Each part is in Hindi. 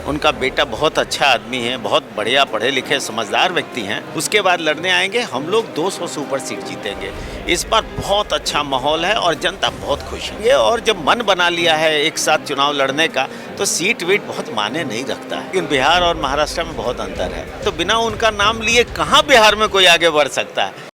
उनका बेटा बहुत अच्छा आदमी है, बहुत बढ़िया पढ़े लिखे समझदार व्यक्ति हैं। उसके बाद लड़ने आएंगे, हम लोग 200 से ऊपर सीट जीतेंगे। इस बार बहुत अच्छा माहौल है और जनता बहुत खुश है ये। और जब मन बना लिया है एक साथ चुनाव लड़ने का, तो सीट वीट बहुत मायने नहीं रखता है। लेकिन बिहार और महाराष्ट्र में बहुत अंतर है, तो बिना उनका नाम लिए कहाँ बिहार में कोई आगे बढ़ सकता है।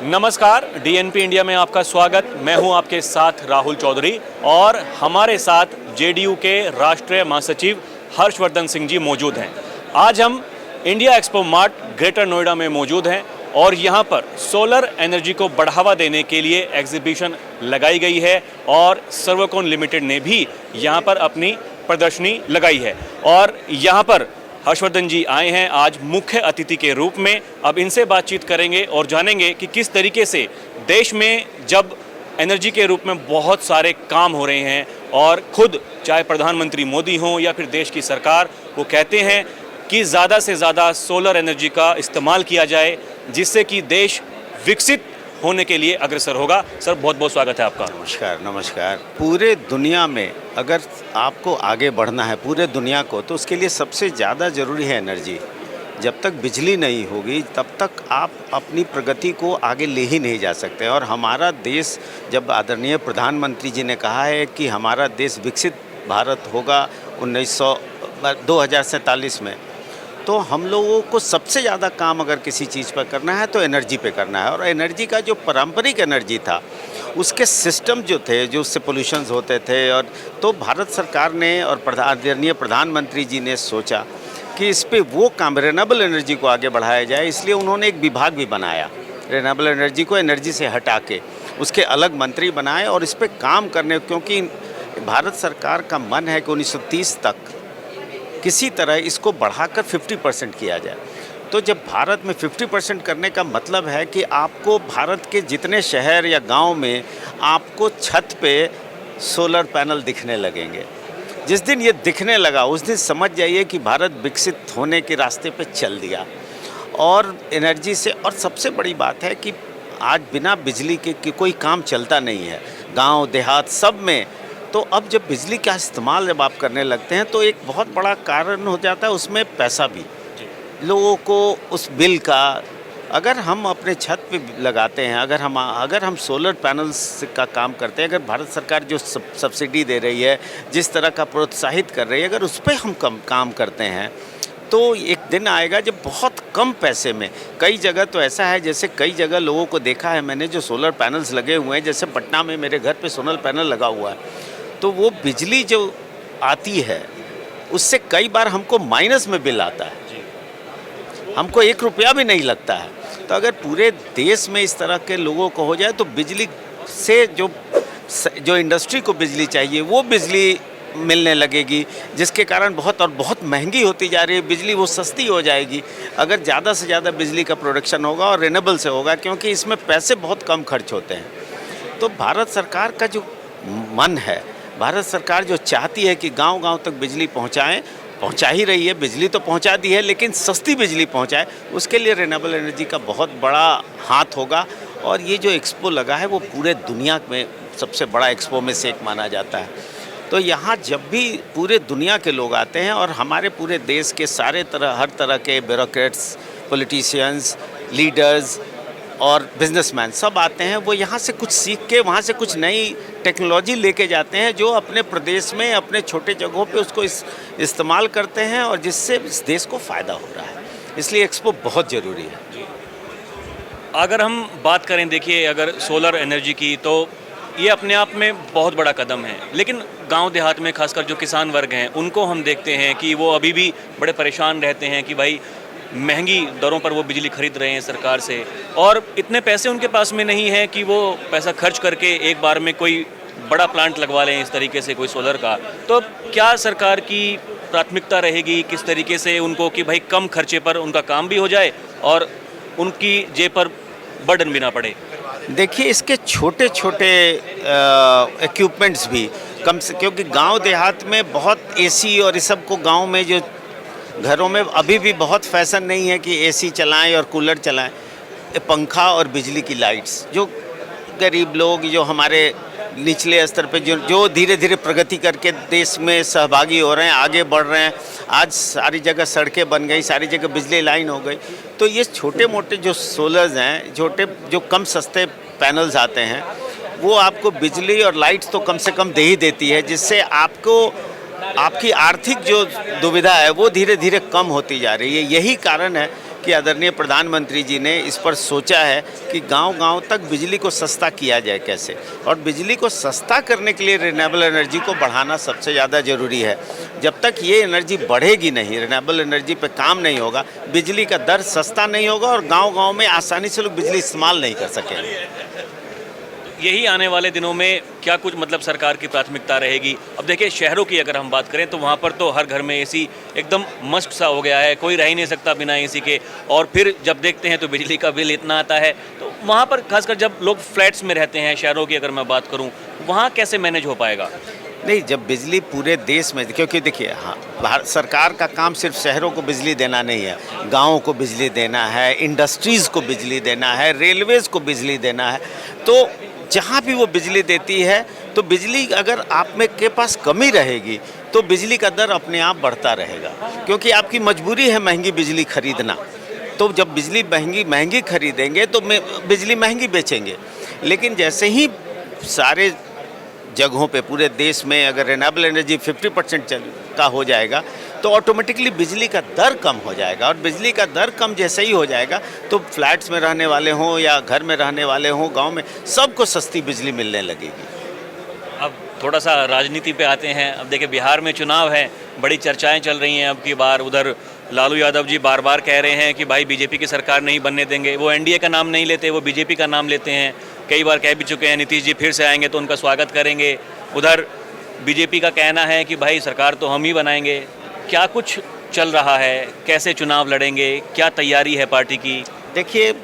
नमस्कार, डीएनपी इंडिया में आपका स्वागत। मैं हूं आपके साथ राहुल चौधरी और हमारे साथ जेडीयू के राष्ट्रीय महासचिव हर्षवर्धन सिंह जी मौजूद हैं। आज हम India expo mart greater Noida में मौजूद हैं और यहां पर सोलर एनर्जी को बढ़ावा देने के लिए एग्जीबिशन लगाई गई है और सर्वोकॉन लिमिटेड ने भी यहां पर अपनी प्रदर्शनी लगाई है। और यहां पर हर्षवर्धन जी आए हैं आज मुख्य अतिथि के रूप में। अब इनसे बातचीत करेंगे और जानेंगे कि किस तरीके से देश में जब एनर्जी के रूप में बहुत सारे काम हो रहे हैं और खुद चाहे प्रधानमंत्री मोदी हों या फिर देश की सरकार, वो कहते हैं कि ज़्यादा से ज़्यादा सोलर एनर्जी का इस्तेमाल किया जाए जिससे कि देश विकसित होने के लिए अग्रसर होगा। सर, बहुत बहुत स्वागत है आपका। नमस्कार नमस्कार। पूरे दुनिया में अगर आपको आगे बढ़ना है, पूरे दुनिया को, तो उसके लिए सबसे ज़्यादा ज़रूरी है एनर्जी। जब तक बिजली नहीं होगी तब तक आप अपनी प्रगति को आगे ले ही नहीं जा सकते। और हमारा देश, जब आदरणीय प्रधानमंत्री जी ने कहा है कि हमारा देश विकसित भारत होगा 2047 में, तो हम लोगों को सबसे ज़्यादा काम अगर किसी चीज़ पर करना है तो एनर्जी पे करना है। और एनर्जी का जो पारंपरिक एनर्जी था, उसके सिस्टम जो थे, जो उससे पोल्यूशंस होते थे, और तो भारत सरकार ने और आदरणीय प्रधानमंत्री जी ने सोचा कि इस पे वो काम रिन्यूएबल एनर्जी को आगे बढ़ाया जाए। इसलिए उन्होंने एक विभाग भी बनाया, रिन्यूएबल एनर्जी को एनर्जी से हटा के उसके अलग मंत्री बनाए और इस पर काम करने, क्योंकि भारत सरकार का मन है कि 1930 तक किसी तरह इसको बढ़ाकर 50% किया जाए। तो जब भारत में 50% करने का मतलब है कि आपको भारत के जितने शहर या गांव में आपको छत पे सोलर पैनल दिखने लगेंगे। जिस दिन ये दिखने लगा उस दिन समझ जाइए कि भारत विकसित होने के रास्ते पे चल दिया। और एनर्जी से, और सबसे बड़ी बात है कि आज बिना बिजली के कोई काम चलता नहीं है, गांव देहात सब में। तो अब जब बिजली का इस्तेमाल जब आप करने लगते हैं तो एक बहुत बड़ा कारण हो जाता है उसमें पैसा भी, लोगों को उस बिल का। अगर हम अपने छत पे लगाते हैं, अगर हम सोलर पैनल्स का काम करते हैं, अगर भारत सरकार जो सब्सिडी दे रही है, जिस तरह का प्रोत्साहित कर रही है, अगर उस पर हम काम करते हैं तो एक दिन आएगा जब बहुत कम पैसे में, कई जगह तो ऐसा है, जैसे कई जगह लोगों को देखा है मैंने, जो सोलर पैनल्स लगे हुए हैं, जैसे पटना में मेरे घर पे सोलर पैनल लगा हुआ है, तो वो बिजली जो आती है उससे कई बार हमको माइनस में बिल आता है, हमको 1 रुपया भी नहीं लगता है। तो अगर पूरे देश में इस तरह के लोगों को हो जाए तो बिजली से जो इंडस्ट्री को बिजली चाहिए वो बिजली मिलने लगेगी, जिसके कारण बहुत महंगी होती जा रही है बिजली, वो सस्ती हो जाएगी अगर ज़्यादा से ज़्यादा बिजली का प्रोडक्शन होगा और रिन्यूएबल से होगा, क्योंकि इसमें पैसे बहुत कम खर्च होते हैं। तो भारत सरकार का जो मन है, भारत सरकार जो चाहती है कि गांव-गांव तक बिजली पहुंचा ही रही है, बिजली तो पहुंचा दी है, लेकिन सस्ती बिजली पहुंचाए, उसके लिए रिन्यूएबल एनर्जी का बहुत बड़ा हाथ होगा। और ये जो एक्सपो लगा है वो पूरे दुनिया में सबसे बड़ा एक्सपो में से एक माना जाता है। तो यहाँ जब भी पूरे दुनिया के लोग आते हैं और हमारे पूरे देश के हर तरह के ब्यूरोक्रेट्स, पॉलिटिशियंस, लीडर्स और बिजनेसमैन सब आते हैं, वो यहाँ से कुछ सीख के वहाँ से कुछ नई टेक्नोलॉजी लेके जाते हैं जो अपने प्रदेश में, अपने छोटे जगहों पे उसको इस्तेमाल करते हैं और जिससे इस देश को फ़ायदा हो रहा है। इसलिए एक्सपो बहुत ज़रूरी है। अगर हम बात करें, देखिए, अगर सोलर एनर्जी की, तो ये अपने आप में बहुत बड़ा कदम है, लेकिन गांव देहात में खासकर जो किसान वर्ग हैं उनको हम देखते हैं कि वो अभी भी बड़े परेशान रहते हैं कि भाई महंगी दरों पर वो बिजली खरीद रहे हैं सरकार से, और इतने पैसे उनके पास में नहीं है कि वो पैसा खर्च करके एक बार में कोई बड़ा प्लांट लगवा लें इस तरीके से कोई सोलर का। तो क्या सरकार की प्राथमिकता रहेगी किस तरीके से उनको कि भाई कम खर्चे पर उनका काम भी हो जाए और उनकी जेब पर बर्डन भी ना पड़े? देखिए, इसके छोटे छोटे इक्विपमेंट्स भी कम से, क्योंकि गांव देहात में बहुत एसी और इस सब को, गांव में जो घरों में अभी भी बहुत फैशन नहीं है कि एसी चलाएं और कूलर चलाएं। पंखा और बिजली की लाइट्स, जो गरीब लोग, जो हमारे निचले स्तर पे जो धीरे धीरे प्रगति करके देश में सहभागी हो रहे हैं, आगे बढ़ रहे हैं। आज सारी जगह सड़कें बन गई, सारी जगह बिजली लाइन हो गई। तो ये छोटे मोटे जो सोलर्स हैं, छोटे जो कम सस्ते पैनल्स आते हैं, वो आपको बिजली और लाइट तो कम से कम दे ही देती है, जिससे आपको आपकी आर्थिक जो दुविधा है वो धीरे धीरे कम होती जा रही है। यही कारण है कि आदरणीय प्रधानमंत्री जी ने इस पर सोचा है कि गांव-गांव तक बिजली को सस्ता किया जाए कैसे, और बिजली को सस्ता करने के लिए रिन्यूएबल एनर्जी को बढ़ाना सबसे ज़्यादा ज़रूरी है। जब तक ये एनर्जी बढ़ेगी नहीं, रिन्यूएबल एनर्जी पे काम नहीं होगा, बिजली का दर सस्ता नहीं होगा और गाँव-गाँव में आसानी से लोग बिजली इस्तेमाल नहीं कर सकेंगे। यही आने वाले दिनों में क्या कुछ मतलब सरकार की प्राथमिकता रहेगी? अब देखिए, शहरों की अगर हम बात करें तो वहाँ पर तो हर घर में एसी एकदम मस्ट सा हो गया है, कोई रह ही नहीं सकता बिना एसी के। और फिर जब देखते हैं तो बिजली का बिल इतना आता है, तो वहाँ पर खासकर जब लोग फ्लैट्स में रहते हैं, शहरों की अगर मैं बात करूँ, वहाँ कैसे मैनेज हो पाएगा? नहीं, जब बिजली पूरे देश में, क्योंकि देखिए, हाँ, भारत सरकार का काम सिर्फ शहरों को बिजली देना नहीं है, गाँवों को बिजली देना है, इंडस्ट्रीज़ को बिजली देना है, रेलवेज़ को बिजली देना है। तो जहाँ भी वो बिजली देती है, तो बिजली अगर आप में के पास कमी रहेगी तो बिजली का दर अपने आप बढ़ता रहेगा, क्योंकि आपकी मजबूरी है महंगी बिजली खरीदना। तो जब बिजली महंगी खरीदेंगे तो बिजली महंगी बेचेंगे। लेकिन जैसे ही सारे जगहों पे पूरे देश में अगर रिन्यूएबल एनर्जी 50% का हो जाएगा तो ऑटोमेटिकली बिजली का दर कम हो जाएगा, और बिजली का दर कम जैसे ही हो जाएगा तो फ्लैट्स में रहने वाले हों या घर में रहने वाले हों, गांव में सबको सस्ती बिजली मिलने लगेगी। अब थोड़ा सा राजनीति पे आते हैं। अब देखिए, बिहार में चुनाव है, बड़ी चर्चाएं चल रही हैं अब की बार। उधर लालू यादव जी बार बार कह रहे हैं कि भाई बीजेपी की सरकार नहीं बनने देंगे। वो एनडीए का नाम नहीं लेते, वो बीजेपी का नाम लेते हैं। कई बार कह भी चुके हैं नीतीश जी फिर से आएंगे तो उनका स्वागत करेंगे। उधर बीजेपी का कहना है कि भाई सरकार तो हम ही बनाएंगे। क्या कुछ चल रहा है, कैसे चुनाव लड़ेंगे, क्या तैयारी है पार्टी की? देखिए,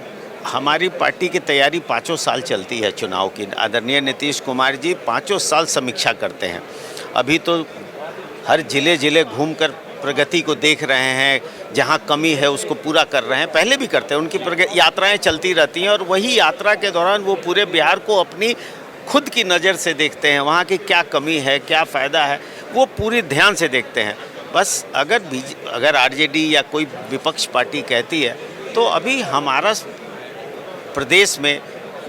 हमारी पार्टी की तैयारी 5 साल चलती है चुनाव की। आदरणीय नीतीश कुमार जी 5 साल समीक्षा करते हैं। अभी तो हर जिले घूमकर प्रगति को देख रहे हैं, जहां कमी है उसको पूरा कर रहे हैं। पहले भी करते हैं, उनकी यात्राएं चलती रहती हैं, और वही यात्रा के दौरान वो पूरे बिहार को अपनी खुद की नज़र से देखते हैं, वहाँ की क्या कमी है, क्या फ़ायदा है, वो पूरी ध्यान से देखते हैं। बस अगर आरजेडी या कोई विपक्ष पार्टी कहती है तो अभी हमारा प्रदेश में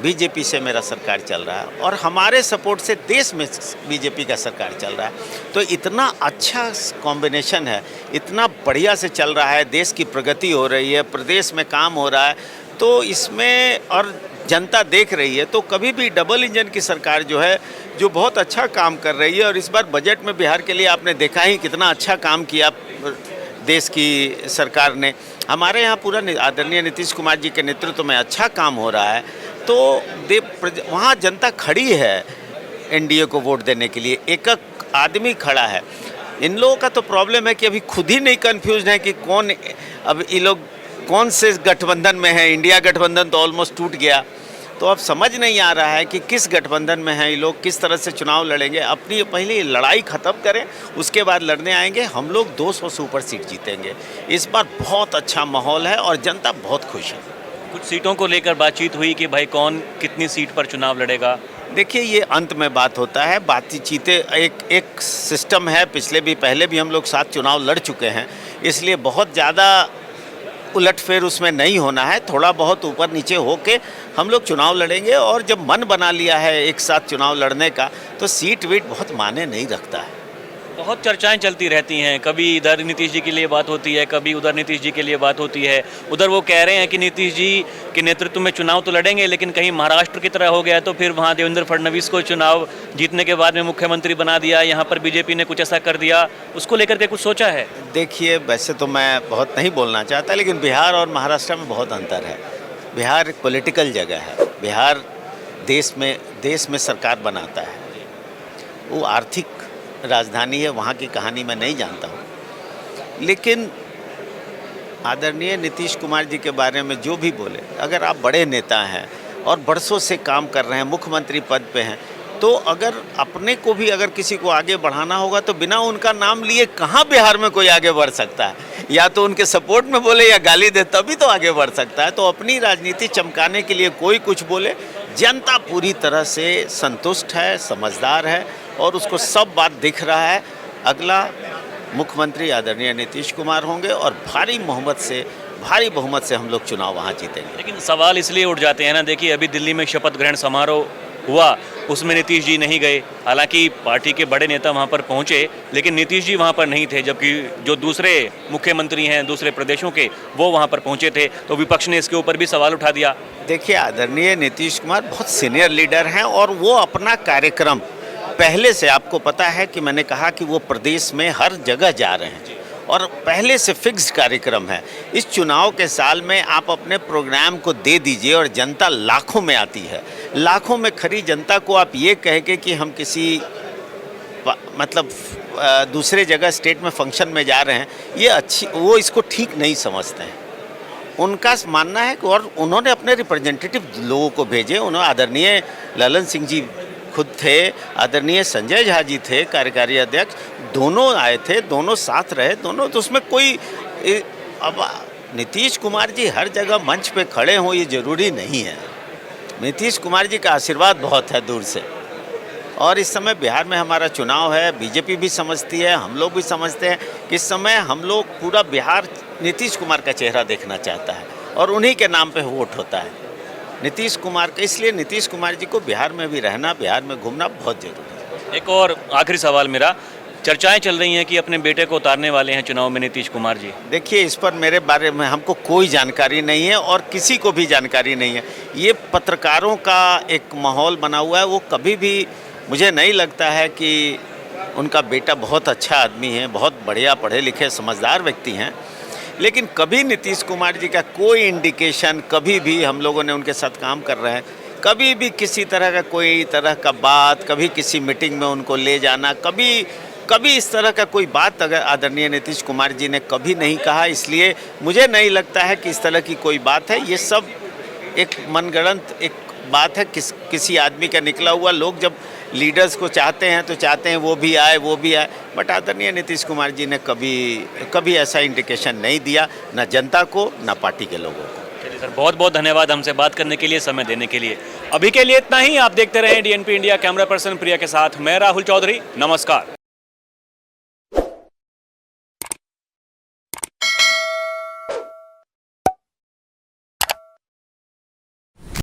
बीजेपी से मेरा सरकार चल रहा है, और हमारे सपोर्ट से देश में बीजेपी का सरकार चल रहा है। तो इतना अच्छा कॉम्बिनेशन है, इतना बढ़िया से चल रहा है, देश की प्रगति हो रही है, प्रदेश में काम हो रहा है, तो इसमें और जनता देख रही है। तो कभी भी डबल इंजन की सरकार जो है, जो बहुत अच्छा काम कर रही है, और इस बार बजट में बिहार के लिए आपने देखा ही कितना अच्छा काम किया देश की सरकार ने। हमारे यहाँ पूरा आदरणीय नीतीश कुमार जी के नेतृत्व में अच्छा काम हो रहा है। तो वहाँ जनता खड़ी है एनडीए को वोट देने के लिए, एक आदमी खड़ा है। इन लोगों का तो प्रॉब्लम है कि अभी खुद ही नहीं कन्फ्यूज है कि कौन, अब ये लोग कौन से गठबंधन में है। इंडिया गठबंधन तो ऑलमोस्ट टूट गया, तो अब समझ नहीं आ रहा है कि किस गठबंधन में हैं ये लोग, किस तरह से चुनाव लड़ेंगे। अपनी पहले लड़ाई ख़त्म करें, उसके बाद लड़ने आएंगे। हम लोग 200 से ऊपर सीट जीतेंगे। इस बार बहुत अच्छा माहौल है और जनता बहुत खुश है। कुछ सीटों को लेकर बातचीत हुई कि भाई कौन कितनी सीट पर चुनाव लड़ेगा? देखिए, ये अंत में बात होता है, बातचीतें एक सिस्टम है। पहले भी हम लोग साथ चुनाव लड़ चुके हैं, इसलिए बहुत ज़्यादा उलटफेर उसमें नहीं होना है। थोड़ा बहुत ऊपर नीचे होके हम लोग चुनाव लड़ेंगे, और जब मन बना लिया है एक साथ चुनाव लड़ने का तो सीट वीट बहुत मायने नहीं रखता है। बहुत चर्चाएं चलती रहती हैं, कभी इधर नीतीश जी के लिए बात होती है, कभी उधर नीतीश जी के लिए बात होती है। उधर वो कह रहे हैं कि नीतीश जी के नेतृत्व में चुनाव तो लड़ेंगे, लेकिन कहीं महाराष्ट्र की तरह हो गया तो फिर वहाँ देवेंद्र फडणवीस को चुनाव जीतने के बाद में मुख्यमंत्री बना दिया, यहाँ पर बीजेपी ने कुछ ऐसा कर दिया। उसको लेकर के कुछ सोचा है? देखिए, वैसे तो मैं बहुत नहीं बोलना चाहता, लेकिन बिहार और महाराष्ट्र में बहुत अंतर है। बिहार एक पॉलिटिकल जगह है। बिहार देश में सरकार बनाता है, वो आर्थिक राजधानी है। वहाँ की कहानी मैं नहीं जानता हूँ, लेकिन आदरणीय नीतीश कुमार जी के बारे में जो भी बोले, अगर आप बड़े नेता हैं और बरसों से काम कर रहे हैं, मुख्यमंत्री पद पे हैं, तो अगर अपने को भी अगर किसी को आगे बढ़ाना होगा तो बिना उनका नाम लिए कहाँ बिहार में कोई आगे बढ़ सकता है? या तो उनके सपोर्ट में बोले या गाली दे, तभी तो आगे बढ़ सकता है। तो अपनी राजनीति चमकाने के लिए कोई कुछ बोले, जनता पूरी तरह से संतुष्ट है, समझदार है और उसको सब बात दिख रहा है। अगला मुख्यमंत्री आदरणीय नीतीश कुमार होंगे और भारी बहुमत से हम लोग चुनाव वहाँ जीतेंगे। लेकिन सवाल इसलिए उठ जाते हैं ना, देखिए अभी दिल्ली में शपथ ग्रहण समारोह हुआ, उसमें नीतीश जी नहीं गए। हालांकि पार्टी के बड़े नेता वहां पर पहुंचे, लेकिन नीतीश जी वहां पर नहीं थे, जबकि जो दूसरे मुख्यमंत्री हैं दूसरे प्रदेशों के वो वहां पर पहुंचे थे। तो विपक्ष ने इसके ऊपर भी सवाल उठा दिया। देखिए, आदरणीय नीतीश कुमार बहुत सीनियर लीडर हैं और वो अपना कार्यक्रम पहले से, आपको पता है कि मैंने कहा कि वो प्रदेश में हर जगह जा रहे हैं और पहले से फिक्स्ड कार्यक्रम है। इस चुनाव के साल में आप अपने प्रोग्राम को दे दीजिए और जनता लाखों में आती है। लाखों में खरी जनता को आप ये कहेंगे कि हम किसी मतलब दूसरे जगह स्टेट में फंक्शन में जा रहे हैं, वो इसको ठीक नहीं समझते हैं। उनका मानना है कि और उन्होंने अपने रिप्रेजेंटेटिव लोगों को भेजे। उन्होंने आदरणीय ललन सिंह जी खुद थे, आदरणीय संजय झा जी थे कार्यकारी अध्यक्ष, दोनों आए थे, दोनों साथ रहे, दोनों। तो उसमें कोई अब नीतीश कुमार जी हर जगह मंच पे खड़े हों ये ज़रूरी नहीं है। नीतीश कुमार जी का आशीर्वाद बहुत है दूर से। और इस समय बिहार में हमारा चुनाव है, बीजेपी भी समझती है, हम लोग भी समझते हैं कि इस समय हम लोग पूरा बिहार नीतीश कुमार का चेहरा देखना चाहता है और उन्हीं के नाम पे वोट होता है नीतीश कुमार का। इसलिए नीतीश कुमार जी को बिहार में भी रहना, बिहार में घूमना बहुत जरूरी है। एक और आखिरी सवाल मेरा, चर्चाएं चल रही हैं कि अपने बेटे को उतारने वाले हैं चुनाव में नीतीश कुमार जी। देखिए, इस पर मेरे बारे में हमको कोई जानकारी नहीं है और किसी को भी जानकारी नहीं है। ये पत्रकारों का एक माहौल बना हुआ है। वो कभी भी, मुझे नहीं लगता है कि उनका बेटा बहुत अच्छा आदमी है, बहुत बढ़िया पढ़े लिखे समझदार व्यक्ति हैं, लेकिन कभी नीतीश कुमार जी का कोई इंडिकेशन, कभी भी हम लोगों ने उनके साथ काम कर रहे हैं, कभी भी किसी तरह का कोई तरह का बात, कभी किसी मीटिंग में उनको ले जाना, कभी इस तरह का कोई बात अगर आदरणीय नीतीश कुमार जी ने कभी नहीं कहा। इसलिए मुझे नहीं लगता है कि इस तरह की कोई बात है। ये सब एक मनगढ़ंत एक बात है किसी आदमी का निकला हुआ। लोग जब लीडर्स को चाहते हैं तो चाहते हैं वो भी आए। बट आदरणीय नीतीश कुमार जी ने कभी ऐसा इंडिकेशन नहीं दिया, ना जनता को ना पार्टी के लोगों को। चलिए सर, बहुत बहुत धन्यवाद हमसे बात करने के लिए, समय देने के लिए। अभी के लिए इतना ही। आप देखते रहें DNP इंडिया। कैमरा पर्सन प्रिया के साथ मैं राहुल चौधरी। नमस्कार।